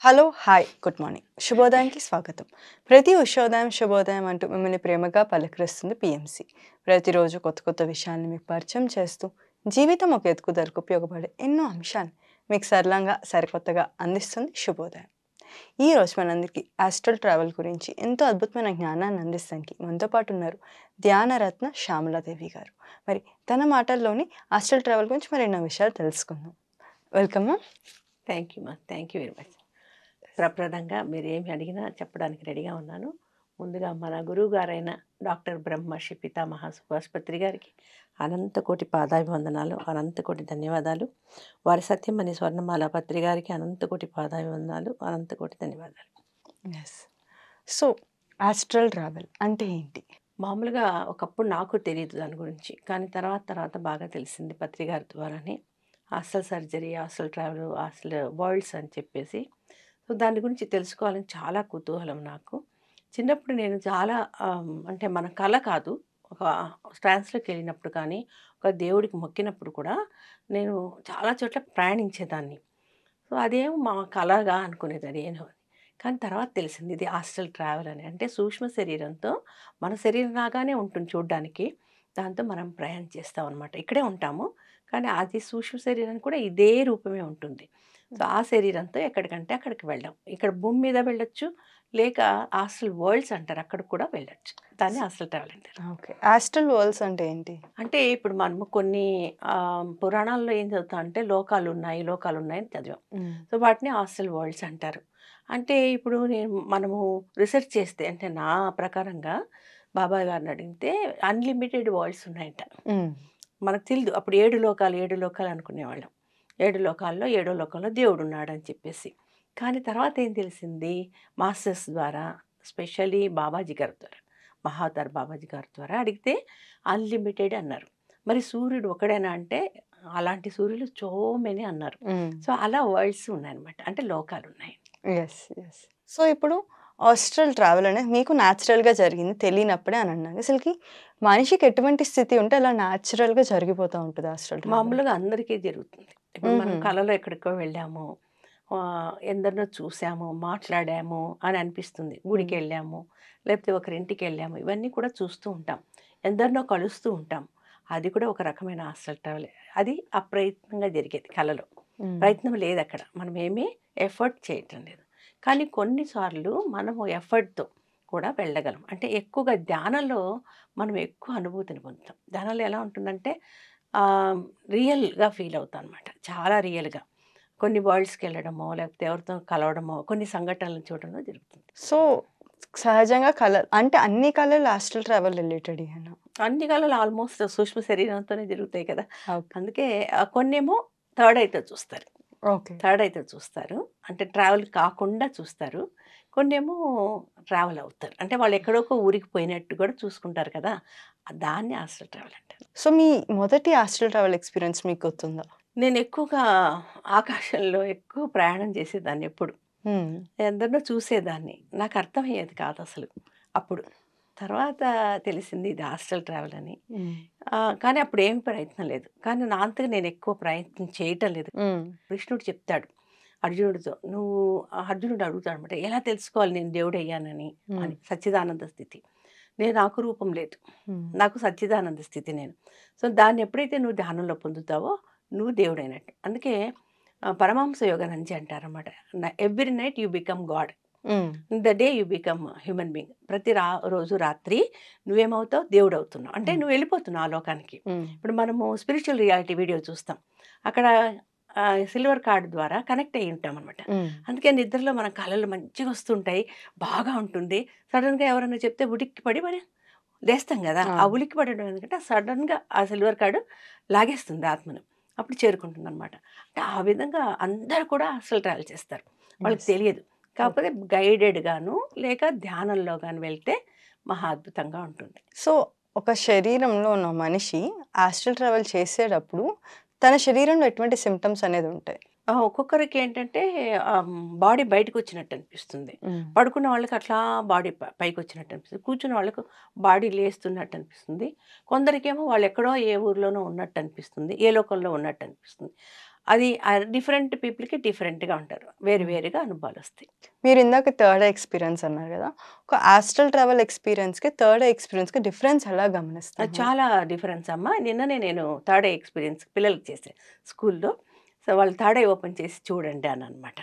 Hello, hi, good morning. శుభోదయానికి స్వాగతం. ప్రతి ఉషోదయం శుభోదయం అంటూ మిమ్మల్ని ప్రేమగా పలకరిస్తుంది పిఎంసి. ప్రతిరోజు కొత్త కొత్త విషయాల్ని మీకు పరిచయం చేస్తూ జీవితం ఒక ఎత్తుకుదలకు ఉపయోగపడే ఎన్నో అంశాలు మీకు సరళంగా సరికొత్తగా అందిస్తుంది శుభోదయం. ఈరోజు మనందరికీ ఆస్ట్రల్ ట్రావెల్ గురించి ఎంతో అద్భుతమైన జ్ఞానాన్ని అందిస్తానికి మనతో పాటు ఉన్నారు ధ్యానరత్న శ్యామలాదేవి గారు. మరి తన మాటల్లోని ఆస్ట్రల్ ట్రావెల్ గురించి మరెన్నో విషయాలు తెలుసుకుందాం. వెల్కమ్. థ్యాంక్ యూ మా. Thank you very much. ప్రప్రదంగా మీరు ఏమి అడిగినా చెప్పడానికి రెడీగా ఉన్నాను. ముందుగా మన గురువు గారైన డాక్టర్ బ్రహ్మర్షి పితామహ సుభాష్పత్రి గారికి అనంతకోటి పాదాభివందనాలు, అనంతకోటి ధన్యవాదాలు. వారి సత్యమణి స్వర్ణమాల పత్రి గారికి అనంతకోటి పాదాభివందనాలు, అనంతకోటి ధన్యవాదాలు. ఎస్. సో ఆస్ట్రల్ ట్రావెల్ అంటే ఏంటి? మామూలుగా ఒకప్పుడు నాకు తెలియదు దాని గురించి, కానీ తర్వాత బాగా తెలిసింది పత్రి గారి ద్వారానే. Hostel surgery, hostel travel, hostel world's అని చెప్పేసి. సో దాని గురించి తెలుసుకోవాలని చాలా కుతూహలం నాకు. చిన్నప్పుడు నేను చాలా అంటే మన కళ కాదు, ఒక ట్రాన్స్‌లోకి వెళ్ళినప్పుడు కానీ, ఒక దేవుడికి మొక్కినప్పుడు కూడా నేను చాలా చోట్ల ప్రయాణించేదాన్ని. సో అదేమో మా కలగా అనుకునేదాన్ని నేను. కానీ తర్వాత తెలిసింది ఇది హాస్టల్ ట్రావెల్ అని. అంటే సూక్ష్మ శరీరంతో మన శరీరం లాగానే ఉంటుంది చూడ్డానికి. దాంతో మనం ప్రయాణం చేస్తామనమాట. ఇక్కడే ఉంటాము. కానీ అది సూక్ష్మ శరీరం కూడా ఇదే రూపమే ఉంటుంది. సో ఆ శరీరంతో ఎక్కడికంటే అక్కడికి వెళ్ళడం. ఇక్కడ భూమి మీద వెళ్ళొచ్చు. లేక హాస్టల్ వరల్డ్స్ అంటారు. అక్కడికి కూడా వెళ్ళొచ్చు. దాన్ని హాస్టల్ ట్రావెల్ అంటారు. ఓకే. ఆస్ట్రల్ వరల్డ్స్ అంటే ఏంటి? అంటే ఇప్పుడు మనము కొన్ని పురాణాల్లో ఏం చదువుతామంటే లోకాలున్నాయని చదివాం. సో వాటిని హాస్టల్ వరల్డ్స్ అంటారు. అంటే ఇప్పుడు మనము రీసెర్చ్ చేస్తే, అంటే నా ప్రకారంగా బాబా గారిని అడిగితే అన్‌లిమిటెడ్ వరల్డ్స్ ఉన్నాయంట. మనకు తెలీదు. అప్పుడు 7 లోకాలు అనుకునేవాళ్ళం. 7 లోకాల్లో ఏడో లోకంలో దేవుడున్నాడని చెప్పేసి. కానీ తర్వాత ఏం తెలిసింది, మాస్టర్స్ ద్వారా, స్పెషల్లీ బాబాజీ గారి ద్వారా, మహావతార్ బాబాజీ గారి ద్వారా అడిగితే అన్‌లిమిటెడ్ అన్నారు. మరి సూర్యుడు ఒకడేనా అంటే అలాంటి సూర్యులు సో మెనీ అన్నారు. సో అలా వరల్డ్స్ ఉన్నాయన్నమాట. అంటే లోకాలున్నాయి. Yes, yes. సో ఇప్పుడు ఆస్ట్రల్ ట్రావెల్ అనేది మీకు న్యాచురల్‌గా జరిగింది తెలియనప్పుడే అని అన్నారు. అసలుకి మనిషికి ఎటువంటి స్థితి ఉంటే అలా న్యాచురల్‌గా జరిగిపోతా ఉంటది ఆస్ట్రల్ ట్రావెల్? మామూలుగా అందరికీ జరుగుతుంది. ఇప్పుడు మనం కలలో ఎక్కడికో వెళ్ళాము, ఎందరినో చూసాము, మాట్లాడాము అని అనిపిస్తుంది. గుడికెళ్ళాము, లేకపోతే ఒకరింటికెళ్ళాము, ఇవన్నీ కూడా చూస్తూ ఉంటాం. ఎందరినో కలుస్తూ ఉంటాం. అది కూడా ఒక రకమైన హాస్టల్ ట్రావెలే. అది అప్రయత్నంగా జరిగేది కలలో. ప్రయత్నం లేదక్కడ. మనం ఏమీ ఎఫర్ట్ చేయటం లేదు. కానీ కొన్నిసార్లు మనము ఎఫర్ట్‌తో కూడా వెళ్ళగలం. అంటే ఎక్కువగా ధ్యానంలో మనం ఎక్కువ అనుభూతిని పొందుతాం. ధ్యానంలో ఎలా ఉంటుందంటే రియల్‌గా ఫీల్ అవుతాం అనమాట. చాలా రియల్‌గా. కొన్ని వరల్డ్స్‌కెళ్ళడమో, లేకపోతే ఎవరితో కలవడమో, కొన్ని సంఘటనలను చూడడమో జరుగుతుంది. సో సహజంగా అంటే అన్ని కళలు ఆస్ట్రల్ ట్రావెల్ రిలేటెడేనా? అన్ని కళలు ఆల్మోస్ట్ సూక్ష్మ శరీరంతోనే జరుగుతాయి కదా! ఓకే. అందుకే కొన్నేమో థర్డ్ ఐతో చూస్తారు. ఓకే. థర్డ్ ఐతో చూస్తారు. అంటే ట్రావెల్ కాకుండా చూస్తారు. కొన్నేమో ట్రావెల్ అవుతారు. అంటే వాళ్ళు ఎక్కడోకో ఊరికి పోయినట్టు కూడా చూసుకుంటారు కదా! దాన్ని హాస్టల్ ట్రావెల్ అంటారు. సో మీ మొదటి ఆస్ట్రల్ ట్రావెల్ ఎక్స్‌పీరియన్స్ మీకు గుర్తుందా? నేను ఎక్కువగా ఆకాశంలో ఎక్కువ ప్రయాణం చేసేదాన్ని ఎప్పుడు. ఎందరినో చూసేదాన్ని. నాకు అర్థమయ్యేది కాదసలు అప్పుడు. తర్వాత తెలిసింది ఇది హాస్టల్ ట్రావెల్ అని. కానీ అప్పుడేమి ప్రయత్నం లేదు. కానీ నా అంతగా నేను ఎక్కువ ప్రయత్నం చేయటం లేదు. కృష్ణుడు చెప్తాడు అర్జునుడితో, అర్జునుడు అడుగుతాడనమాట, ఎలా తెలుసుకోవాలి నేను దేవుడయ్యానని అని. సచ్చిదానంద స్థితి. నాకు రూపం లేదు. నాకు సచ్చిదానంద స్థితి నేను. సో దాన్ని ఎప్పుడైతే నువ్వు ధ్యానంలో పొందుతావో నువ్వు దేవుడైనట్టు. అందుకే పరమహంస యోగానంది అంటారన్నమాట. Every night you become God, the day you become human being. ప్రతి రోజు రాత్రి నువ్వేమవుతావు, దేవుడు అవుతున్నావు. అంటే నువ్వు వెళ్ళిపోతున్నావు ఆ లోకానికి. ఇప్పుడు మనము స్పిరిచువల్ రియాలిటీ వీడియో చూస్తాం. అక్కడ సిల్వర్ కార్డ్ ద్వారా కనెక్ట్ అయ్యి ఉంటాం అనమాట. అందుకే నిద్రలో మన కళలు మంచిగా వస్తుంటాయి, బాగా ఉంటుంది. సడన్గా ఎవరైనా చెప్తే ఉడిక్కి పడి మరి లేస్తాం కదా! ఆ ఉలిక్కి పడడం ఎందుకంటే సడన్గా ఆ సిల్వర్ కార్డు లాగేస్తుంది ఆత్మను. అప్పుడు చేరుకుంటుందనమాట. అంటే ఆ విధంగా అందరూ కూడా అసలు ట్రావెల్ చేస్తారు. వాళ్ళకి తెలియదు. కాకపోతే గైడెడ్‌గాను లేక ధ్యానంలో గాని వెళ్తే మహా అద్భుతంగా ఉంటుంది. సో ఒక శరీరంలో ఉన్న మనిషి ఆస్ట్రల్ ట్రావెల్ చేసేటప్పుడు తన శరీరంలో ఎటువంటి సింప్టమ్స్ అనేది ఉంటాయి? ఒక్కొక్కరికి ఏంటంటే బాడీ బయటకొచ్చినట్టు అనిపిస్తుంది. పడుకున్న వాళ్ళకి అట్లా బాడీ పైకొచ్చినట్టు అనిపిస్తుంది. కూర్చున్న వాళ్ళకు బాడీ లేస్తున్నట్టు అనిపిస్తుంది. కొందరికేమో వాళ్ళెక్కడో ఏ ఊర్లోనో ఉన్నట్టు అనిపిస్తుంది. ఏ లోకంలో ఉన్నట్టు అనిపిస్తుంది. అది డిఫరెంట్ పీపుల్కి డిఫరెంట్గా ఉంటారు, వేరు వేరుగా అనుభవాలు వస్తాయి. మీరు ఇందాక థర్డ్ ఎక్స్పీరియన్స్ అన్నారు కదా, ఒక ఆస్ట్రల్ ట్రావెల్ ఎక్స్పీరియన్స్కి థర్డ్ ఎక్స్పీరియన్స్కి డిఫరెన్స్ ఎలా గమనిస్తాను? చాలా డిఫరెన్స్ అమ్మ. నిన్ననే నేను థర్డ్ ఐ ఎక్స్పీరియన్స్ పిల్లలకి చేశాను స్కూల్లో. సో వాళ్ళు థర్డ్ ఐ ఓపెన్ చేసి చూడండి అని అనమాట.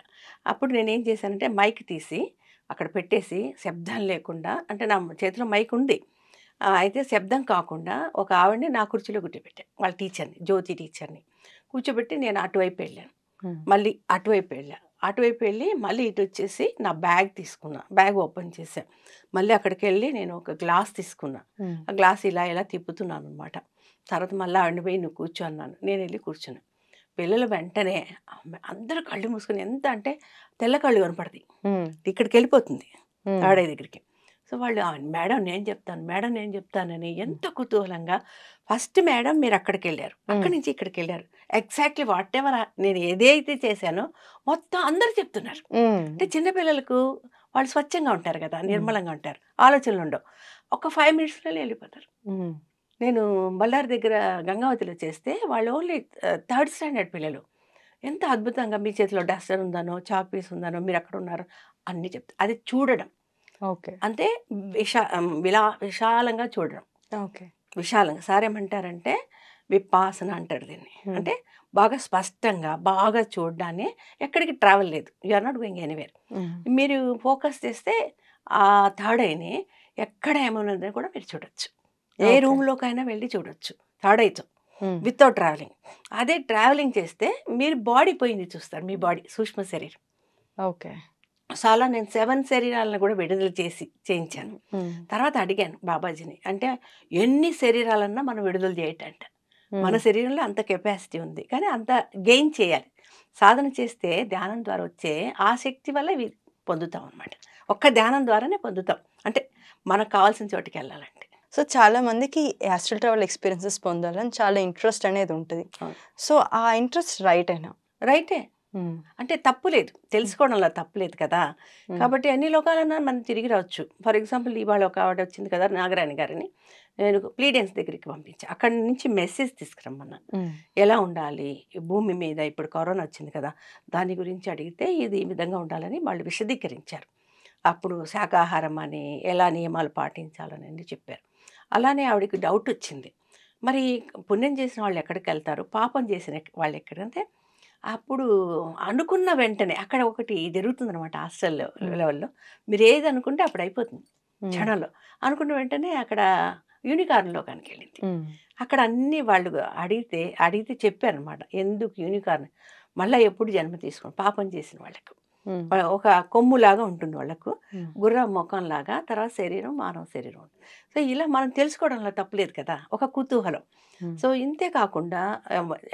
అప్పుడు నేనేం చేశానంటే మైక్ తీసి అక్కడ పెట్టేసి శబ్దం లేకుండా, అంటే నా చేతిలో మైక్ ఉంది, అయితే శబ్దం కాకుండా ఒక ఆవిడని నా కుర్చీలో కూర్చోబెట్టాను, వాళ్ళ టీచర్ని, జ్యోతి టీచర్ని కూర్చోబెట్టి నేను అటువైపు వెళ్ళాను, మళ్ళీ అటువైపు వెళ్ళాను, అటువైపు వెళ్ళి మళ్ళీ ఇటు వచ్చేసి నా బ్యాగ్ తీసుకున్నా, బ్యాగ్ ఓపెన్ చేశాను, మళ్ళీ అక్కడికి వెళ్ళి నేను ఒక గ్లాస్ తీసుకున్నా, ఆ గ్లాస్ ఇలా ఇలా తిప్పుతున్నాను అనమాట. తర్వాత మళ్ళీ ఆవిడని పోయి నువ్వు కూర్చో అన్నాను, నేను వెళ్ళి కూర్చున్నాను. పిల్లలు వెంటనే అందరూ కళ్ళు మూసుకుని, ఎంత అంటే తెల్ల కళ్ళు కనపడతాయి, ఇక్కడికి వెళ్ళిపోతుంది థర్డ్ ఐ దగ్గరికి. సో వాళ్ళు మేడం నేను చెప్తాను, మేడం నేను చెప్తానని ఎంత కుతూహలంగా, ఫస్ట్ మేడం మీరు అక్కడికి వెళ్ళారు, అక్కడి నుంచి ఇక్కడికి వెళ్ళారు, ఎగ్జాక్ట్లీ వాట్ ఎవర్ నేను ఏదైతే చేశానో మొత్తం అందరూ చెప్తున్నారు. అంటే చిన్నపిల్లలకు వాళ్ళు స్వచ్ఛంగా ఉంటారు కదా, నిర్మలంగా ఉంటారు, ఆలోచనలు ఉండవు, ఒక 5 minutesలో వెళ్ళిపోతారు. నేను బళ్ళారి దగ్గర గంగావతిలో చేస్తే వాళ్ళు ఓన్లీ థర్డ్ స్టాండర్డ్ పిల్లలు, ఎంత అద్భుతంగా మీ చేతిలో డస్టర్ ఉందనో, చాక్ పీస్ ఉందనో, మీరు అక్కడ ఉన్నారో అన్నీ చెప్తారు. అది చూడడం, ఓకే, అంటే విశాలంగా చూడడం, ఓకే, విశాలంగా. సార్ ఏమంటారంటే విపాసన అంటారు దీన్ని, అంటే బాగా స్పష్టంగా బాగా చూడడాన్ని, ఎక్కడికి ట్రావెల్ లేదు, you are not going anywhere. మీరు ఫోకస్ చేస్తే ఆ థర్డ్ ఐని ఎక్కడ ఏమన్నదని కూడా మీరు చూడొచ్చు, ఏ రూమ్లోకైనా వెళ్ళి చూడొచ్చు థర్డ్ ఐతో, వితౌట్ ట్రావెలింగ్. అదే ట్రావెలింగ్ చేస్తే మీరు బాడీ పోయింది చూస్తారు, మీ బాడీ సూక్ష్మ శరీరం. ఓకే, చాలా నేను 7 శరీరాలను కూడా విడుదల చేయించాను. తర్వాత అడిగాను బాబాజీని, అంటే ఎన్ని శరీరాలన్నా మనం విడుదల చేయటంట, మన శరీరంలో అంత కెపాసిటీ ఉంది, కానీ అంత గెయిన్ చేయాలి, సాధన చేస్తే ధ్యానం ద్వారా వచ్చే ఆ శక్తి వల్ల ఇవి పొందుతాం అనమాట. ఒక్క ధ్యానం ద్వారానే పొందుతాం, అంటే మనకు కావాల్సిన చోటుకి వెళ్ళాలంటే. సో చాలా మందికి ఆస్ట్రల్ ట్రావెల్ ఎక్స్పీరియన్సెస్ పొందాలని చాలా ఇంట్రెస్ట్ అనేది ఉంటుంది. సో ఆ ఇంట్రెస్ట్ రైట్ అయినా రైటే, అంటే తప్పు లేదు, తెలుసుకోవడంలో తప్పు లేదు కదా. కాబట్టి అన్ని లోకాలన్నా మనం తిరిగి రావచ్చు. ఫర్ ఎగ్జాంపుల్ ఇవాళ ఒక ఆవిడ వచ్చింది కదా, నాగరాణి గారిని నేను ప్లీడెన్స్ దగ్గరికి పంపించాను, అక్కడి నుంచి మెసేజ్ తీసుకురమ్మన్నా, ఎలా ఉండాలి భూమి మీద, ఇప్పుడు కరోనా వచ్చింది కదా, దాని గురించి అడిగితే ఇది ఈ విధంగా ఉండాలని వాళ్ళు విశదీకరించారు. అప్పుడు శాకాహారం అని, ఎలా నియమాలు పాటించాలని చెప్పారు. అలానే ఆవిడకి డౌట్ వచ్చింది, మరి పుణ్యం చేసిన వాళ్ళు ఎక్కడికి వెళ్తారు, పాపం చేసిన వాళ్ళు ఎక్కడంటే, అప్పుడు అనుకున్న వెంటనే అక్కడ ఒకటి జరుగుతుందనమాట హాస్టల్ లెవెల్లో, మీరు ఏది అనుకుంటే అప్పుడు అయిపోతుంది క్షణంలో. అనుకున్న వెంటనే అక్కడ యూనికార్న్ లోకానికి వెళ్ళింది. అక్కడ అన్ని వాళ్ళు అడిగితే చెప్పారనమాట, ఎందుకు యూనికార్న్, మళ్ళీ ఎప్పుడు జన్మ తీసుకోండి, పాపం చేసిన వాళ్ళకు ఒక కొమ్ములాగా ఉంటుంది వాళ్ళకు, గుర్రం ముఖంలాగా, తర్వాత శరీరం మానవ శరీరం ఉంటుంది. సో ఇలా మనం తెలుసుకోవడంలో తప్పలేదు కదా, ఒక కుతూహలం. సో ఇంతే కాకుండా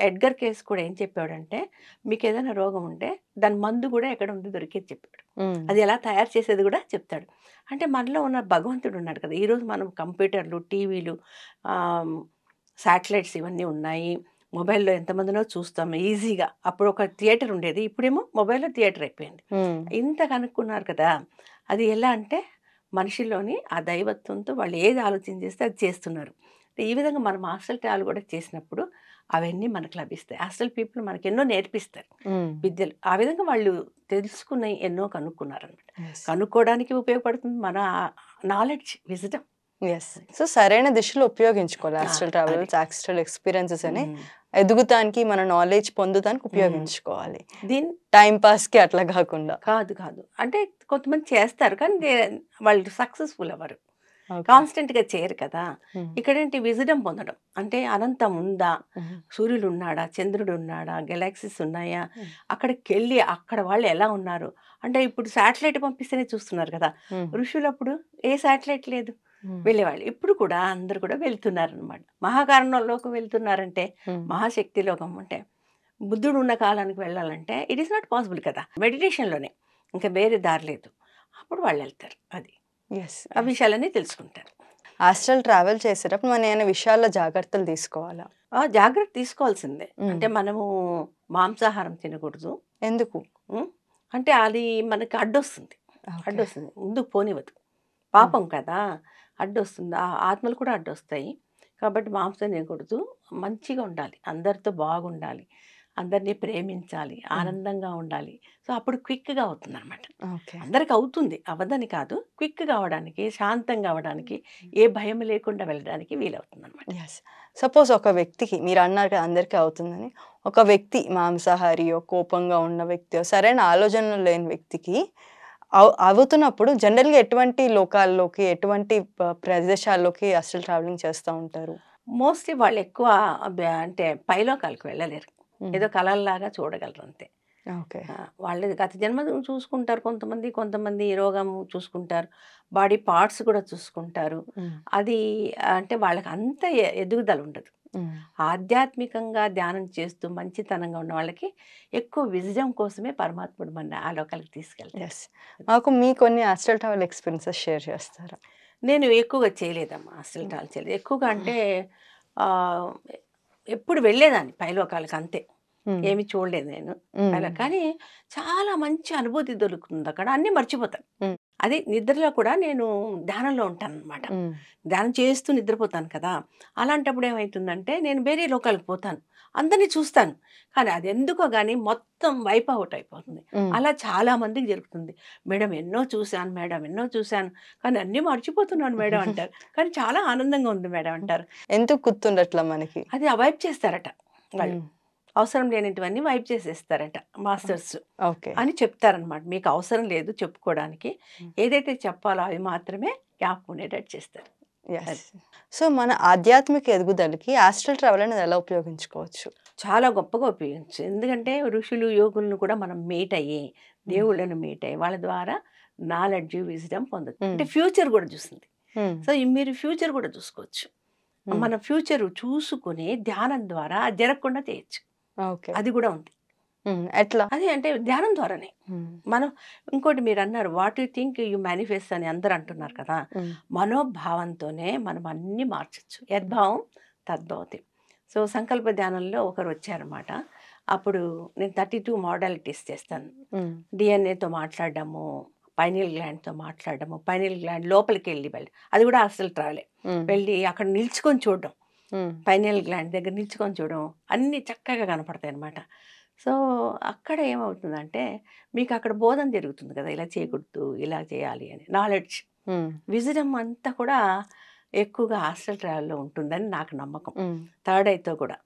ఎడ్గర్ కేస్ కూడా ఏం చెప్పాడంటే, మీకు ఏదైనా రోగం ఉంటే దాని మందు కూడా ఎక్కడ ఉంది దొరికేది చెప్పాడు, అది ఎలా తయారు చేసేది కూడా చెప్తాడు. అంటే మనలో ఉన్న భగవంతుడు ఉన్నాడు కదా. ఈరోజు మనం కంప్యూటర్లు, టీవీలు, శాటిలైట్స్ ఇవన్నీ ఉన్నాయి, మొబైల్లో ఎంతమందినో చూస్తాం ఈజీగా. అప్పుడు ఒక థియేటర్ ఉండేది, ఇప్పుడేమో మొబైల్లో థియేటర్ అయిపోయింది. ఇంత కనుక్కున్నారు కదా, అది ఎలా అంటే మనిషిలోని ఆ దైవత్వంతో వాళ్ళు ఏది ఆలోచన చేస్తే అది చేస్తున్నారు. ఈ విధంగా మనం హాస్టల్ ట్రావెల్ కూడా చేసినప్పుడు అవన్నీ మనకు లభిస్తాయి. హాస్టల్ పీపుల్ మనకి ఎన్నో నేర్పిస్తారు విద్యలు. ఆ విధంగా వాళ్ళు తెలుసుకుని ఎన్నో కనుక్కున్నారనమాట. కనుక్కోవడానికి ఉపయోగపడుతుంది మన నాలెడ్జ్, విజ్డమ్. సో సరైన దిశలో ఉపయోగించుకోవాలి ఆస్ట్రల్ ట్రావెల్స్, ఆస్ట్రల్ ఎక్స్పీరియన్సెస్ అని ఎదుగుతానికి, మన నాలెడ్జ్ పొందుతానికి ఉపయోగించుకోవాలి. దీని టైం పాస్కి అట్లా కాకుండా కాదు. అంటే కొంతమంది చేస్తారు కానీ వాళ్ళు సక్సెస్ఫుల్ అవ్వరు, కాన్స్టెంట్గా చేయరు కదా. ఇక్కడేంటి విజడం పొందడం, అంటే అనంతం ఉందా, సూర్యుడు ఉన్నాడా, చంద్రుడు ఉన్నాడా, గెలాక్సీస్ ఉన్నాయా, అక్కడికి వెళ్ళి అక్కడ వాళ్ళు ఎలా ఉన్నారు, అంటే ఇప్పుడు శాటిలైట్ పంపిస్తేనే చూస్తున్నారు కదా. ఋషులప్పుడు ఏ శాటిలైట్ లేదు, వెళ్ళేవాళ్ళు. ఇప్పుడు కూడా అందరు కూడా వెళ్తున్నారు అనమాట. మహాకారణంలోకి వెళ్తున్నారంటే, మహాశక్తి లోకం అంటే, బుద్ధుడు ఉన్న కాలానికి వెళ్ళాలంటే ఇట్ ఈస్ నాట్ పాసిబుల్ కదా, మెడిటేషన్లోనే, ఇంకా వేరే దారి లేదు. అప్పుడు వాళ్ళు వెళ్తారు, అది ఆ విషయాలన్నీ తెలుసుకుంటారు. ఆస్ట్రల్ ట్రావెల్ చేసేటప్పుడు మనం ఏమైనా విషయాల్లో జాగ్రత్తలు తీసుకోవాలా? జాగ్రత్త తీసుకోవాల్సిందే. అంటే మనము మాంసాహారం తినకూడదు. ఎందుకు అంటే అది మనకి అడ్డొస్తుంది, ముందుకు పోనివ్వదు, పాపం కదా, అడ్డొస్తుంది, ఆత్మలు కూడా అడ్డొస్తాయి. కాబట్టి మాంసం తినకూడదు, మంచిగా ఉండాలి, అందరితో బాగుండాలి. అందరినీ ప్రేమించాలి, ఆనందంగా ఉండాలి. సో అప్పుడు క్విక్గా అవుతుంది అనమాట. ఓకే. అందరికి అవుతుంది, అవ్వదని కాదు, క్విక్గా అవడానికి, శాంతంగా అవడానికి, ఏ భయం లేకుండా వెళ్ళడానికి వీలవుతుంది అనమాట. యెస్. సపోజ్ ఒక వ్యక్తికి మీరు అన్నారు కదా అందరికీ అవుతుందని. ఒక వ్యక్తి మాంసాహారియో, కోపంగా ఉన్న వ్యక్తో, సరైన ఆలోచనలు లేని వ్యక్తికి అవుతున్నప్పుడు జనరల్‌గా ఎటువంటి లోకాల్లోకి, ఎటువంటి ప్రదేశాల్లోకి అసలు ట్రావెలింగ్ చేస్తా ఉంటారు? మోస్ట్లీ వాళ్ళు ఎక్కువ అంటే పైలోకాలకు వెళ్ళలేరు. హ్మ్. ఏదో కలల్లాగా చూడగలరు అంతే. ఓకే. వాళ్ళు గత జన్మ చూసుకుంటారు కొంతమంది, కొంతమంది రోగం చూసుకుంటారు, బాడీ పార్ట్స్ కూడా చూసుకుంటారు. హ్మ్. అది అంటే వాళ్ళకి అంత ఎదుగుదల ఉండదు. హ్మ్. ఆధ్యాత్మికంగా ధ్యానం చేస్తూ మంచితనంగా ఉన్న వాళ్ళకి ఎక్కువ విజడం కోసమే పరమాత్ముడు మన ఆ లోకాలకు తీసుకెళ్తాడు. యెస్. మాకు మీ కొన్ని ఆస్ట్రల్ ట్రావెల్ ఎక్స్‌పీరియన్సెస్ షేర్ చేస్తారా? నేను ఎక్కువగా చేయలేదమ్మా, అస్సలు ట్రావెల్ చేయలేదు. ఎక్కువగా అంటే ఆహ్, ఎప్పుడు వెళ్ళేదాన్ని పైలోకాలకి అంతే. హ్మ్. ఏమి చూడలేదు నేను. హ్మ్. అలా కానీ చాలా మంచి అనుభూతి దొరుకుతుంది అక్కడ. అన్నీ మర్చిపోతాను. హ్మ్. అది నిద్రలో కూడా నేను ధ్యానంలో ఉంటాననమాట. హ్మ్. ధ్యానం చేస్తూ నిద్రపోతాను కదా! అలాంటప్పుడు ఏమైతుందంటే నేను వేరే లోకాలకు పోతాను. అందరిని చూస్తాను. కానీ అదెందుకో గాని మొత్తం వైప్ ఔట్ అయిపోతుంది. హ్మ్. అలా చాలా మందికి జరుగుతుంది. మేడం ఎన్నో చూసాను మేడం, ఎన్నో చూసాను. కానీ అన్నీ మర్చిపోతున్నాను మేడం అంటారు. కానీ చాలా ఆనందంగా ఉంది మేడం అంటారు. ఎందుకు గుర్తుండట్లా మనకి? అది వైప్ చేస్తారట వాళ్ళు. హ్మ్. అవసరం లేనిటివన్నీ వైప్ చేసేస్తారట మాస్టర్స్. ఓకే. అని చెప్తారనమాట. మీకు అవసరం లేదు చెప్పుకోవడానికి. హ్మ్. ఏదైతే చెప్పాలో అవి మాత్రమే జ్ఞాపకం ఉండేటట్టు చేస్తారు. యెస్. అది. సో, మన ఆధ్యాత్మిక ఎదుగుదలకి ఆస్ట్రల్ ట్రావెల్ అనేది ఎలా ఉపయోగించుకోవచ్చు? చాలా గొప్పగా ఉపయోగించు. ఎందుకంటే ఋషులు, యోగులను కూడా మనం మీట్ అయ్యి, హ్మ్. దేవుళ్ళను మీట్ అయ్యి, వాళ్ళ ద్వారా నాలెడ్జ్, విజ్డమ్ పొందొచ్చు. హ్మ్. అంటే ఫ్యూచర్ కూడా చూస్తుంది. హ్మ్. సో, మీరు ఫ్యూచర్ కూడా చూసుకోవచ్చు. హ్మ్. మన ఫ్యూచర్ చూసుకొని ధ్యానం ద్వారా అది జరగకుండా చేయొచ్చు. ఓకే. అది కూడా ఉంది. హ్మ్. ఎట్లా? అది అంటే ధ్యానం ద్వారానే. హ్మ్. మనం ఇంకోటి మీరన్నారు what you think you manifest అని అందరూ అంటున్నారు కదా! హ్మ్. మనోభావంతోనే మనం అన్నీ మార్చొచ్చు. యద్భావం తద్భవతి. సో, సంకల్ప ధ్యానంలో ఒకరొచ్చారన్నమాట. అప్పుడు నేను 32 మోడాలిటీస్ చేస్తాను. హ్మ్. డీఎన్ఏతో మాట్లాడడము, పైనియల్ గ్లాండ్‌తో మాట్లాడడము, పైనియల్ గ్లాండ్ లోపలికెళ్ళి అది కూడా అస్సలు ట్రావెలే. హ్మ్. వెళ్ళి అక్కడ నిల్చుకొని చూడడం. హ్మ్. పైనియల్ గ్లాండ్ దగ్గర నిల్చుకొని చూడడం. అన్నీ చక్కగా కనపడతాయన్నమాట. సో, అక్కడ ఏమవుతుందంటే మీకు అక్కడ బోధన జరుగుతుంది కదా! ఇలా చేయకూడదు, ఇలా చేయాలి అని. నాలెడ్జ్, హ్మ్. విజ్డమ్ అంతా కూడా ఎక్కువగా ఆస్ట్రల్ ట్రావెల్‌లో ఉంటుందని నాకు నమ్మకం. హ్మ్. థర్డ్ ఐతో కూడా.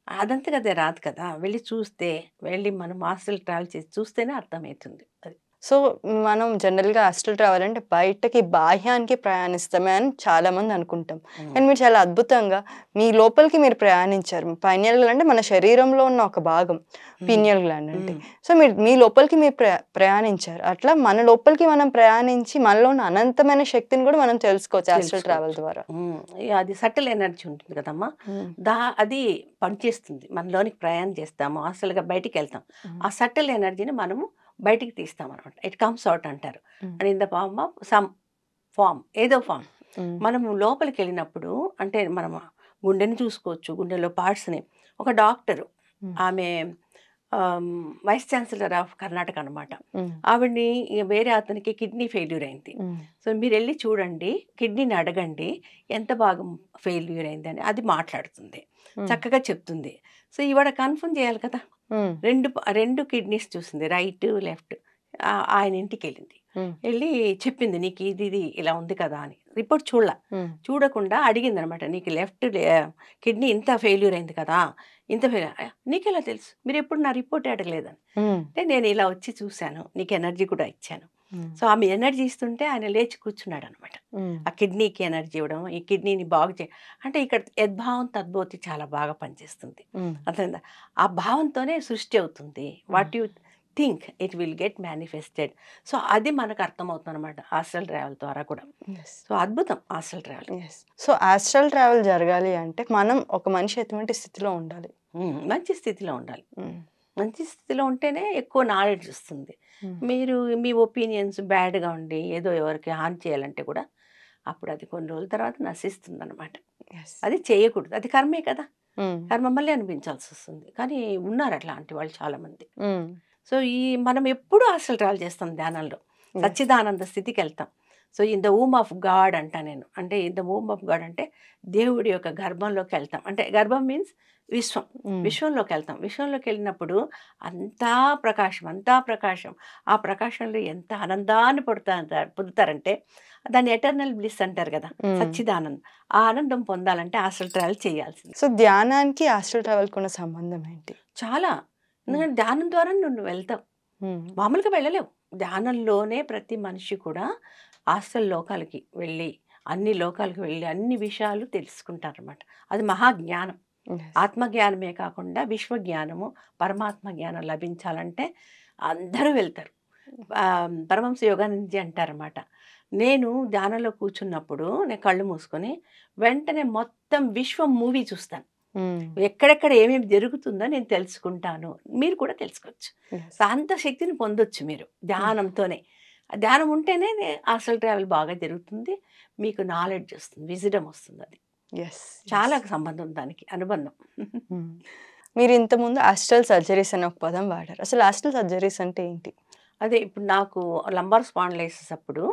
అదంతట అదే రాదు కదా! వెళ్ళి చూస్తే, వెళ్ళి మనం ఆస్ట్రల్ ట్రావెల్ చేసి చూస్తేనే అర్థమైతుంది. అది. సో, మనం జనరల్‌గా ఆస్ట్రల్ ట్రావెల్ అంటే బయటకి బాహ్యానికి ప్రయాణిస్తామే అని చాలామంది అనుకుంటాం. హ్మ్. కానీ మీరు చాలా అద్భుతంగా మీ లోపలికి మీరు ప్రయాణించారు. పైనియల్ గ్లాండ్ అంటే మన శరీరంలో ఉన్న ఒక భాగం. హ్మ్. పీనియల్ గ్లాండ్ అంటే. హ్మ్. సో, మీరు మీ లోపలికి మీరు ప్రయాణించారు. అట్లా మన లోపలికి మనం ప్రయాణించి మనలో ఉన్న అనంతమైన శక్తిని కూడా మనం తెలుసుకోవచ్చు ఆస్ట్రల్ ట్రావెల్ తెలుసుకోవచ్చు. ద్వారా. హ్మ్. అది సటిల్ ఎనర్జీ ఉంటుంది కదమ్మా! హ్మ్. అది పనిచేస్తుంది. మనలోనికి ప్రయాణం చేస్తాము. అసలుగా బయటికెళ్తాం. హ్మ్. ఆ సటిల్ ఎనర్జీని మనము బయటికి తీస్తామనమాట. ఇట్ కమ్స్ ఔట్ అంటారు. Hmm. And in the form of some form, ఏదో ఫార్మ్. హ్మ్. మనము లోపలికెళ్ళినప్పుడు అంటే మనము గుండెని చూసుకోవచ్చు. గుండెలో పార్ట్స్‌ని. ఒక డాక్టరు హ్మ్. ఆమె వైస్ ఛాన్సలర్ ఆఫ్ కర్ణాటక అనమాట. హ్మ్. ఆవిడని వేరే అతనికి కిడ్నీ ఫెయిల్యూర్ అయింది. హ్మ్. సో, మీరెళ్లి చూడండి. కిడ్నీని అడగండి. ఎంత భాగం ఫెయిల్యూర్ అయిందని. అది మాట్లాడుతుంది. హ్మ్. చక్కగా చెప్తుంది. సో, ఈవిడ కన్ఫర్మ్ చేయాలి కదా! హ్మ్. 2 కిడ్నీస్ చూసింది. Right, left. ఆయన ఇంటికెళ్ళింది. హ్మ్. ఎళ్లి చెప్పింది. "నీకు ఇది ఇలా ఉంది కదా!" అని. రిపోర్ట్ చూడలా. హ్మ్. చూడకుండా అడిగిందనమాట. "నీకు కిడ్నీ ఇంత ఫెయిల్యూర్ అయింది కదా! ఇంత నీకెలా తెలుసు? మీరెప్పుడు నా రిపోర్టే అడగలేదని." హ్మ్. అంటే నేను ఇలా వచ్చి చూసాను. నీకు ఎనర్జీ కూడా ఇచ్చాను. హ్మ్. సో, ఆమె ఎనర్జీ ఇస్తుంటే ఆయన లేచి కూర్చున్నాడనమాట. హ్మ్. ఆ కిడ్నీకి ఎనర్జీ ఇవ్వడం, ఈ కిడ్నీని బాగు అంటే ఇక్కడ యద్భావం తద్భవతి చాలా బాగా పనిచేస్తుంది. హ్మ్. అర్థమైందా? ఆ భావంతోనే సృష్టి అవుతుంది. What you think it will get manifested. So, అది మనకు అర్థమవుతుందనమాట ఆస్ట్రల్ ట్రావెల్ ద్వారా కూడా. యెస్. సో, అద్భుతం astral travel. Yes. So, astral travel జరగాలి అంటే మనం ఒక మనిషి ఎటువంటి స్థితిలో ఉండాలి? మంచి స్థితిలో ఉండాలి. హ్మ్. మంచి స్థితిలో ఉంటేనే ఎక్కువ నాలెడ్జ్ వస్తుంది. హ్మ్. మీరు మీ ఒపీనియన్స్ బ్యాడ్‌గా ఉండి ఏదో ఎవరికి హాని చేయాలంటే కూడా అప్పుడు అది కొన్ని రోజుల తర్వాత నశిస్తుందనమాట. యెస్. అది చేయకూడదు. అది కర్మే కదా! హ్మ్. కర్మ మళ్ళీ అనిపించాల్సొస్తుంది. కానీ ఉన్నారు అట్లాంటి వాళ్ళు చాలామంది. హ్మ్. సో, మనం ఎప్పుడూ ఆస్ట్రల్ ట్రావెల్ చేస్తాం ధ్యానంలో. యెస్. సచ్చిదానంద స్థితికెళ్తాం. So in the womb of God అంటా నేను. అంటే in the womb of God అంటే దేవుడి యొక్క గర్భంలోకి వెళ్తాం. అంటే గర్భం మీన్స్ విశ్వం. విశ్వంలోకి వెళ్తాం. విశ్వంలోకి వెళ్ళినప్పుడు అంతా ప్రకాశం, అంతా ప్రకాశం. ఆ ప్రకాశంలో ఎంత ఆనందాన్ని పొందుతారంటే దాన్ని ఎటర్నల్ బ్లిస్ అంటారు కదా, సచ్చిదానందం. ఆ ఆనందం పొందాలంటే ఆస్ట్రల్ ట్రావెల్ చేయాల్సింది. సో ధ్యానానికి ఆస్ట్రల్ ట్రావెల్కి ఉన్న సంబంధం ఏంటి? చాలా. ఎందుకంటే ధ్యానం ద్వారా నువ్వు వెళ్తావు, మామూలుగా వెళ్ళలేవు. ధ్యానంలోనే ప్రతి మనిషి కూడా ఆస్ట్రల్ లోకాలకి వెళ్ళి అన్ని లోకాలకు వెళ్ళి అన్ని విషయాలు తెలుసుకుంటారన్నమాట. అది మహాజ్ఞానం. ఆత్మజ్ఞానమే కాకుండా విశ్వజ్ఞానము, పరమాత్మ జ్ఞానం లభించాలంటే అందరూ వెళ్తారు. పరమహంస యోగానందజీ అంటారన్నమాట, నేను ధ్యానంలో కూర్చున్నప్పుడు నేను కళ్ళు మూసుకొని వెంటనే మొత్తం విశ్వం మూవీ చూస్తాను. ఎక్కడెక్కడ ఏమేమి జరుగుతుందో నేను తెలుసుకుంటాను. మీరు కూడా తెలుసుకోవచ్చు. అంత శక్తిని పొందొచ్చు మీరు ధ్యానంతోనే. ధ్యానం ఉంటేనే ఆస్ట్రల్ ట్రావెల్ బాగా జరుగుతుంది. మీకు నాలెడ్జ్ వస్తుంది, విజిడమ్ వస్తుంది. అది చాలా సంబంధం, దానికి అనుబంధం. మీరు ఇంతకుముందు ఆస్ట్రల్ సర్జరీస్ అనే ఒక పదం వాడారు. అసలు ఆస్ట్రల్ సర్జరీస్ అంటే ఏంటి? అదే ఇప్పుడు నాకు లంబార్ స్పాండిలైసిస్ అప్పుడు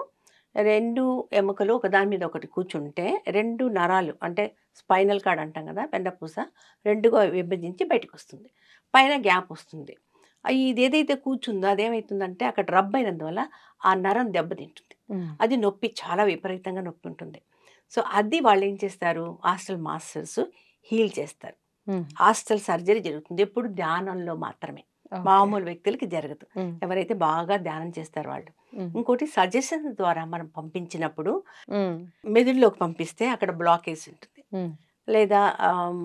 2 ఎముకలు ఒకదాని మీద ఒకటి కూర్చుంటే 2 నరాలు అంటే స్పైనల్ కార్డ్ అంటాం కదా, పెండపూస 2గా విభజించి బయటకు వస్తుంది. పైన గ్యాప్ వస్తుంది. ఇది ఏదైతే కూర్చుందో అదేమవుతుందంటే అక్కడ రబ్ అయినందువల్ల ఆ నరం దెబ్బతింటుంది. అది నొప్పి, చాలా విపరీతంగా నొప్పి ఉంటుంది. సో అది వాళ్ళు ఏం చేస్తారు, ఆస్ట్రల్ మాస్టర్స్ హీల్ చేస్తారు. ఆస్ట్రల్ సర్జరీ జరుగుతుంది ఎప్పుడు ధ్యానంలో మాత్రమే, మామూలు వ్యక్తులకి జరగదు. ఎవరైతే బాగా ధ్యానం చేస్తారో వాళ్ళు. ఇంకోటి సజెషన్ ద్వారా మనం పంపించినప్పుడు మెదడులోకి పంపిస్తే అక్కడ బ్లాకేజ్ ఉంటుంది, లేదా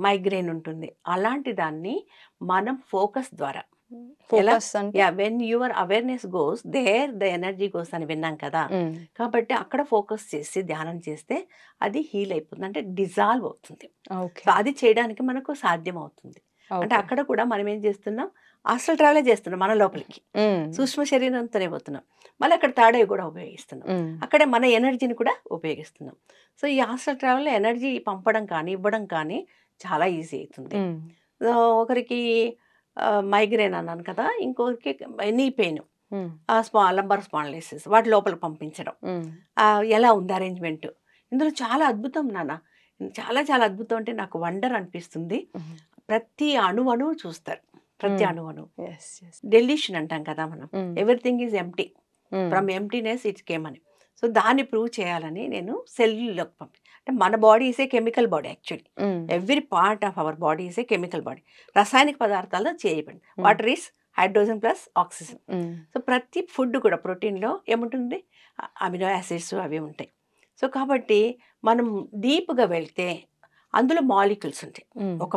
మైగ్రేన్ ఉంటుంది. అలాంటి దాన్ని మనం ఫోకస్ ద్వారా, when your awareness goes there the energy goes అని విన్నాం కదా. కాబట్టి అక్కడ ఫోకస్ చేసి ధ్యానం చేస్తే అది హీల్ అయిపోతుంది, అంటే డిజాల్వ్ అవుతుంది. అది చేయడానికి మనకు సాధ్యం అవుతుంది. అంటే అక్కడ కూడా మనం ఏం చేస్తున్నాం, ఆస్ట్రల్ ట్రావెలే చేస్తున్నాం మన లోపలికి, సూక్ష్మ శరీరంతోనే పోతున్నాం. మళ్ళీ అక్కడ తాడే కూడా ఉపయోగిస్తున్నాం, అక్కడే మన ఎనర్జీని కూడా ఉపయోగిస్తున్నాం. సో ఈ ఆస్ట్రల్ ట్రావెల్లో ఎనర్జీ పంపడం కానీ ఇవ్వడం కానీ చాలా ఈజీ అవుతుంది. ఒకరికి మైగ్రేన్ అన్నాను కదా, ఇంకొకరికి నీ పెయిన్, లంబార్ స్పాండిలైసిస్, వాటి లోపల పంపించడం ఎలా ఉంది అరేంజ్మెంట్. ఇందులో చాలా అద్భుతం నాన్న, చాలా చాలా అద్భుతం. అంటే నాకు వండర్ అనిపిస్తుంది. ప్రతి అణువణువు చూస్తారు, ప్రతి అణువను. డెలిషన్ అంటాం కదా మనం, everything is empty, from emptiness it came అని. సో దాన్ని ప్రూవ్ చేయాలని నేను సెల్లోకి అంటే మన body is a chemical body actually. Every part of our body is a chemical body, రసాయనిక పదార్థాలతో చేయబడింది. Water is hydrogen plus oxygen. So ప్రతి ఫుడ్ కూడా ప్రోటీన్లో ఏముంటుంది, అమినో యాసిడ్స్ అవి ఉంటాయి. సో కాబట్టి మనం డీప్గా వెళ్తే అందులో మాలిక్యూల్స్ ఉంటాయి. ఒక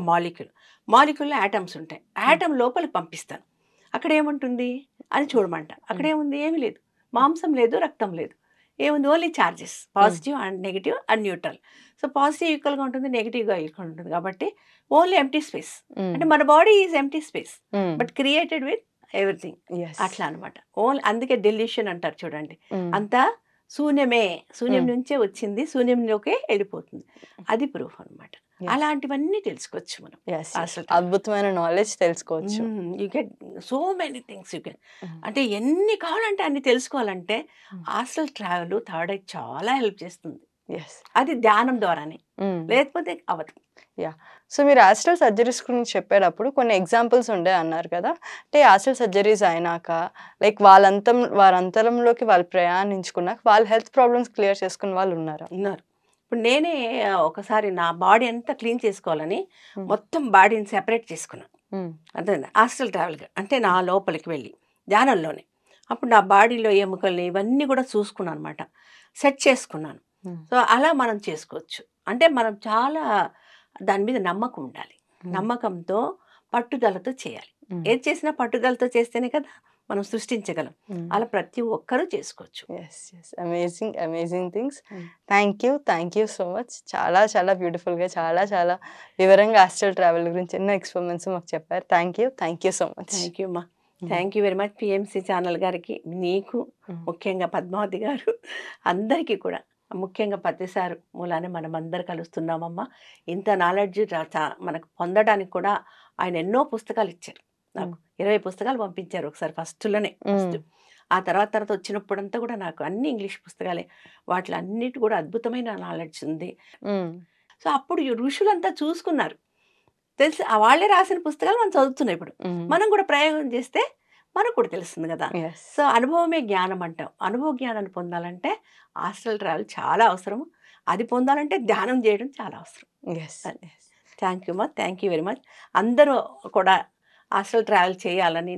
మాలిక్యూల్లో యాటమ్స్ ఉంటాయి. యాటమ్ లోపలికి పంపిస్తాను, అక్కడ ఏముంటుంది అని చూడమంట. అక్కడ ఏముంది, ఏమీ లేదు, మాంసం లేదు, రక్తం లేదు, ఏముంది, only charges, positive and negative and neutral. So positive ఈక్వల్గా ఉంటుంది, నెగిటివ్గా ఈక్వల్ ఉంటుంది. కాబట్టి ఓన్లీ ఎంప్టీ స్పేస్. అంటే మన body is empty space but created with everything. అట్లా అనమాట. ఓన్లీ అందుకే డెలిషన్ అంటారు చూడండి, అంతా శూన్యమే, శూన్యం నుంచే వచ్చింది, శూన్యంలోకే వెళ్ళిపోతుంది. అది ప్రూఫ్ అనమాట. అలాంటివన్నీ తెలుసుకోవచ్చు మనం. అద్భుతమైన నాలెడ్జ్ తెలుసుకోవచ్చు. You get so many things you get. అంటే ఎన్ని కావాలంటే అన్ని తెలుసుకోవాలంటే ఆస్ట్రల్ ట్రావెల్ థర్డ్ ఐ చాలా హెల్ప్ చేస్తుంది. అది ధ్యానం ద్వారానే, లేకపోతే అవదు. సో మీరు ఆస్ట్రల్ సర్జరీస్ గురించి చెప్పేటప్పుడు కొన్ని ఎగ్జాంపుల్స్ ఉండే అన్నారు కదా. అంటే ఆస్ట్రల్ సర్జరీస్ అయినాక లైక్ వారంతరంలోకి వాళ్ళు ప్రయాణించుకున్నాక వాళ్ళ హెల్త్ ప్రాబ్లమ్స్ క్లియర్ చేసుకున్న వాళ్ళు ఉన్నారు. ఇప్పుడు నేనే ఒకసారి నా బాడీ అంతా క్లీన్ చేసుకోవాలని మొత్తం బాడీని సెపరేట్ చేసుకున్నాను. అదే ఆస్ట్రల్ ట్రావెల్గా, అంటే నా లోపలికి వెళ్ళి ధ్యానంలోనే. అప్పుడు నా బాడీలో ఎముకల్ని ఇవన్నీ కూడా చూసుకున్నాను అనమాట, సెట్ చేసుకున్నాను. సో అలా మనం చేసుకోవచ్చు. అంటే మనం చాలా దాని మీద నమ్మకం ఉండాలి, నమ్మకంతో పట్టుదలతో చేయాలి. ఏది చేసినా పట్టుదలతో చేస్తేనే కదా మనం సృష్టించగలం. అలా ప్రతి ఒక్కరూ చేసుకోవచ్చు. Amazing amazing things. Thank you so much. చాలా చాలా బ్యూటిఫుల్గా, చాలా చాలా వివరంగా ఆస్ట్రల్ ట్రావెల్ గురించి ఎన్నో ఎక్స్పెరిమెంట్స్ మాకు చెప్పారు. Thank you so much. Thank you అమ్మా. Thank you very much PMC channel గారికి, నీకు ముఖ్యంగా పద్మావతి గారు, అందరికీ కూడా, ముఖ్యంగా ప్రతిసారి మూలానే మనం అందరు కలుస్తున్నామమ్మా. ఇంత నాలెడ్జ్ మనకు పొందడానికి కూడా ఆయన ఎన్నో పుస్తకాలు ఇచ్చారు. నాకు 20 పుస్తకాలు పంపించారు ఒకసారి ఫస్ట్లోనే. ఆ తర్వాత వచ్చినప్పుడంతా కూడా నాకు అన్ని ఇంగ్లీష్ పుస్తకాలే. వాటిలో అన్నిటి కూడా అద్భుతమైన నాలెడ్జ్ ఉంది. సో, అప్పుడు ఈ ఋషులంతా చూసుకున్నారు. తెలిసి వాళ్ళే రాసిన పుస్తకాలు మనం చదువుతున్నాం ఇప్పుడు. మనం కూడా ప్రయోగం చేస్తే మనకు కూడా తెలుస్తుంది కదా! యెస్. సో, అనుభవమే జ్ఞానం అంటాం. అనుభవ జ్ఞానాన్ని పొందాలంటే ఆస్ట్రల్ ట్రావెల్ చాలా అవసరము. అది పొందాలంటే ధ్యానం చేయడం చాలా అవసరం. Yes. Thank you thank you very much. అందరూ కూడా ఆస్ట్రల్ ట్రావెల్ చేయాలని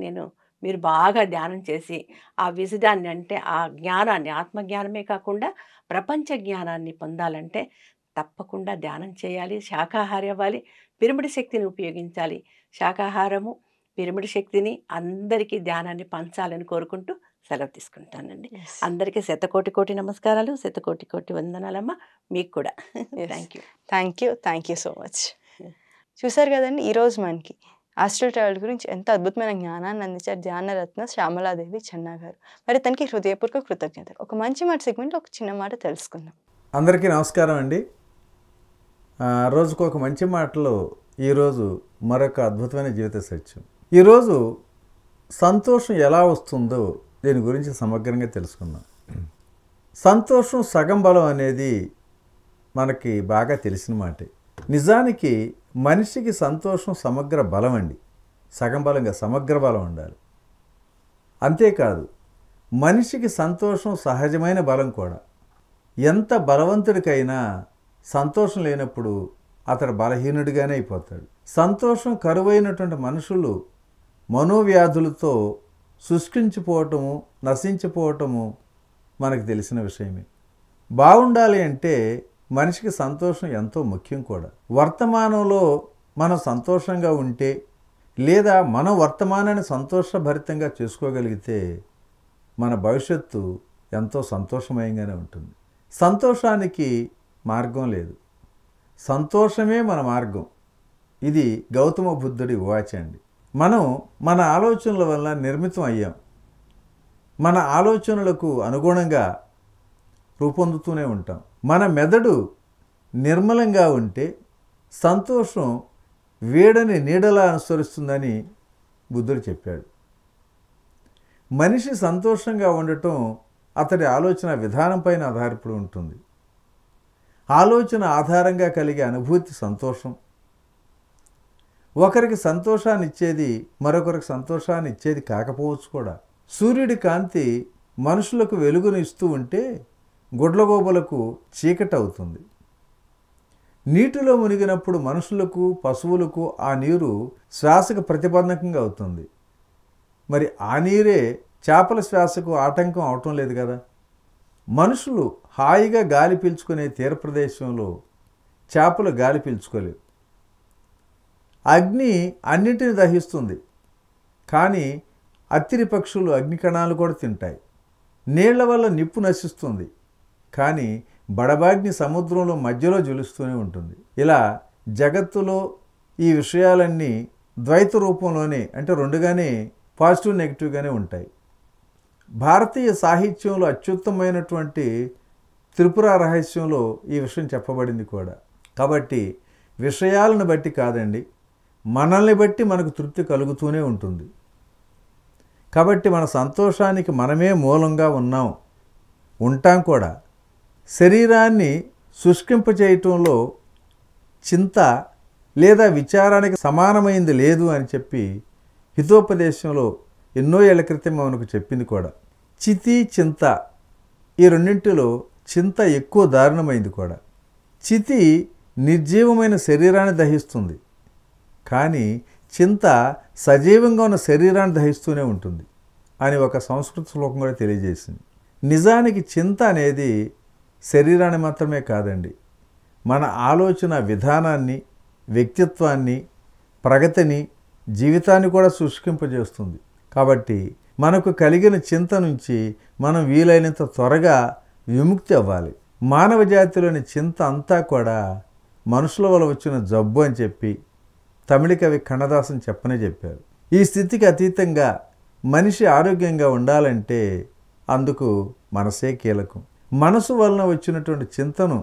మీరు బాగా ధ్యానం చేసి ఆ విజడాన్ని అంటే ఆ జ్ఞానాన్ని ఆత్మజ్ఞానమే కాకుండా ప్రపంచ జ్ఞానాన్ని పొందాలంటే తప్పకుండా ధ్యానం చేయాలి. శాకాహారి అవ్వాలి. పిరమిడ్ శక్తిని ఉపయోగించాలి. శాకాహారము, పిరమిడ్ శక్తిని అందరికీ ధ్యానాన్ని పంచాలని కోరుకుంటూ సెలవు తీసుకుంటానండి. యెస్. అందరికీ శతకోటి నమస్కారాలు, శతకోటి వందనాలమ్మ. మీకు కూడా thank you. Thank you so much. చూసారు కదండి, ఈరోజు మనకి ఆస్ట్రల్ ట్రావెల్ గురించి ఎంత అద్భుతమైన జ్ఞానాన్ని అందించారు ధ్యానరత్న శ్యామలాదేవి చెన్నా గారు. మరి తనకి హృదయపూర్వక కృతజ్ఞతలు. ఒక మంచి మాట సెగ్మెంట్లో ఒక చిన్న మాట తెలుసుకుందాం. అందరికీ నమస్కారం అండి. రోజుకు ఒక మంచి మాటలో ఈరోజు మరొక అద్భుతమైన జీవిత సత్యం. ఈరోజు సంతోషం ఎలా వస్తుందో దీని గురించి సమగ్రంగా తెలుసుకుందాం. సంతోషం సగం బలం అనేది మనకి బాగా తెలిసిన మాటే. నిజానికి మనిషికి సంతోషం సమగ్ర బలం అండి. సగం బలంగా సమగ్ర బలం ఉండాలి. అంతేకాదు మనిషికి సంతోషం సహజమైన బలం కూడా. ఎంత బలవంతుడికైనా సంతోషం లేనప్పుడు అతడు బలహీనుడిగానే అయిపోతాడు. సంతోషం కరువైనటువంటి మనుషులు మనోవ్యాధులతో శుష్కించిపోవటము, నశించిపోవటము మనకు తెలిసిన విషయమే. బాగుండాలి అంటే మనిషికి సంతోషం ఎంతో ముఖ్యం కూడా. వర్తమానంలో మనం సంతోషంగా ఉంటే లేదా మన వర్తమానాన్ని సంతోషభరితంగా చేసుకోగలిగితే మన భవిష్యత్తు ఎంతో సంతోషమయంగానే ఉంటుంది. సంతోషానికి మార్గం లేదు, సంతోషమే మన మార్గం. ఇది గౌతమ బుద్ధుడి వాచ అండి. మనం మన ఆలోచనల వల్ల నిర్మితం అయ్యాం. మన ఆలోచనలకు అనుగుణంగా రూపొందుతూనే ఉంటాం. మన మెదడు నిర్మలంగా ఉంటే సంతోషం వేడని నీడలా అనుసరిస్తుందని బుద్ధుడు చెప్పాడు. మనిషి సంతోషంగా ఉండటం అతడి ఆలోచన విధానంపైన ఆధారపడి ఉంటుంది. ఆలోచన ఆధారంగా కలిగే అనుభూతి సంతోషం. ఒకరికి సంతోషాన్ని ఇచ్చేది మరొకరికి సంతోషాన్ని ఇచ్చేది కాకపోవచ్చు కూడా. సూర్యుడి కాంతి మనుషులకు వెలుగును ఇస్తూ ఉంటే గుడ్లగోబలకు చీకటి అవుతుంది. నీటిలో మునిగినప్పుడు మనుషులకు, పశువులకు ఆ నీరు శ్వాసకు ప్రతిబంధకంగా అవుతుంది. మరి ఆ నీరే చేపల శ్వాసకు ఆటంకం అవటం లేదు కదా. మనుషులు హాయిగా గాలి పీల్చుకునే తీర ప్రదేశంలో చేపలు గాలి పీల్చుకోలేవు. అగ్ని అన్నింటిని దహిస్తుంది, కానీ అత్తిరి పక్షులు అగ్ని కణాలు కూడా తింటాయి. నీళ్ల వల్ల నిప్పు నశిస్తుంది, కానీ బడబాగ్ని సముద్రంలో మధ్యలో జ్వలిస్తూనే ఉంటుంది. ఇలా జగత్తులో ఈ విషయాలన్నీ ద్వైత రూపంలోనే, అంటే రెండుగానే, పాజిటివ్ నెగిటివ్గానే ఉంటాయి. భారతీయ సాహిత్యంలో అత్యుత్తమైనటువంటి త్రిపుర రహస్యంలో ఈ విషయం చెప్పబడింది కూడా. కాబట్టి విషయాలను బట్టి కాదండి, మనల్ని బట్టి మనకు తృప్తి కలుగుతూనే ఉంటుంది. కాబట్టి మన సంతోషానికి మనమే మూలంగా ఉంటాం కూడా. శరీరాన్ని శుష్కింపచేయటంలో చింత లేదా విచారానికి సమానమైంది లేదు అని చెప్పి హితోపదేశంలో ఎన్నో ఏళ్ల క్రితం మనకు చెప్పింది కూడా. చితి, చింత, ఈ రెండింటిలో చింత ఎక్కువ దారుణమైంది కూడా. చితి నిర్జీవమైన శరీరాన్ని దహిస్తుంది, కానీ చింత సజీవంగా ఉన్న శరీరాన్ని దహిస్తూనే ఉంటుంది అని ఒక సంస్కృత శ్లోకం కూడా తెలియజేసింది. నిజానికి చింత అనేది శరీరాన్ని మాత్రమే కాదండి, మన ఆలోచన విధానాన్ని, వ్యక్తిత్వాన్ని, ప్రగతిని, జీవితాన్ని కూడా శుష్కింపజేస్తుంది. కాబట్టి మనకు కలిగిన చింత నుంచి మనం వీలైనంత త్వరగా విముక్తి అవ్వాలి. మానవ జాతిలోని చింత అంతా కూడా మనుషుల వల్ల వచ్చిన జబ్బు అని చెప్పి తమిళ కవి కన్నదాసన్ చెప్పారు. ఈ స్థితికి అతీతంగా మనిషి ఆరోగ్యంగా ఉండాలంటే అందుకు మనసే కీలకం. మనసు వలన వచ్చినటువంటి చింతను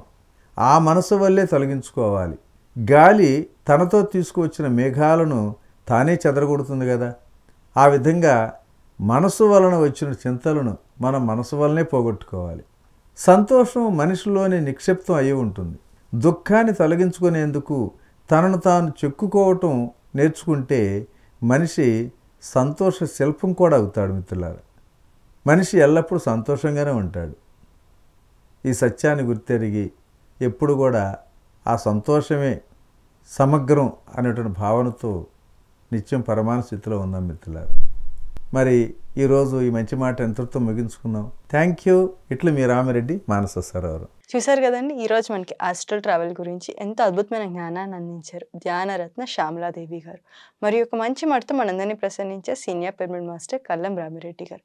ఆ మనసు వల్లే తొలగించుకోవాలి. గాలి తనతో తీసుకువచ్చిన మేఘాలను తానే చెదరగొడుతుంది కదా. ఆ విధంగా మనసు వలన వచ్చిన చింతలను మనం మనసు వలనే పోగొట్టుకోవాలి. సంతోషం మనిషిలోనే నిక్షిప్తం అయి ఉంటుంది. దుఃఖాన్ని తొలగించుకునేందుకు తనను తాను చెక్కుకోవటం నేర్చుకుంటే మనిషి సంతోష శిల్పం కూడా అవుతాడు. మిత్రులారా, మనిషి ఎల్లప్పుడూ సంతోషంగానే ఉంటాడు. ఈ సత్యాన్ని గుర్తెరిగి ఎప్పుడు కూడా ఆ సంతోషమే సమగ్రం అనేటువంటి భావనతో నిత్యం పరమాన స్థితిలో ఉందాం మిత్రులారా. మరి ఈరోజు ఈ మంచి మాట ఎంతటితో ముగించుకున్నాం. Thank you. ఇట్లా మీ రామిరెడ్డి, మానస సరోవరం. చూశారు కదండి, ఈరోజు మనకి ఆస్ట్రల్ ట్రావెల్ గురించి ఎంతో అద్భుతమైన జ్ఞానాన్ని అందించారు ధ్యానరత్న శ్యామలాదేవి గారు. మరి ఒక మంచి మాటతో మనందరినీ ప్రసన్నించే సీనియర్ పిరమిడ్ మాస్టర్ కల్లం రామిరెడ్డి గారు.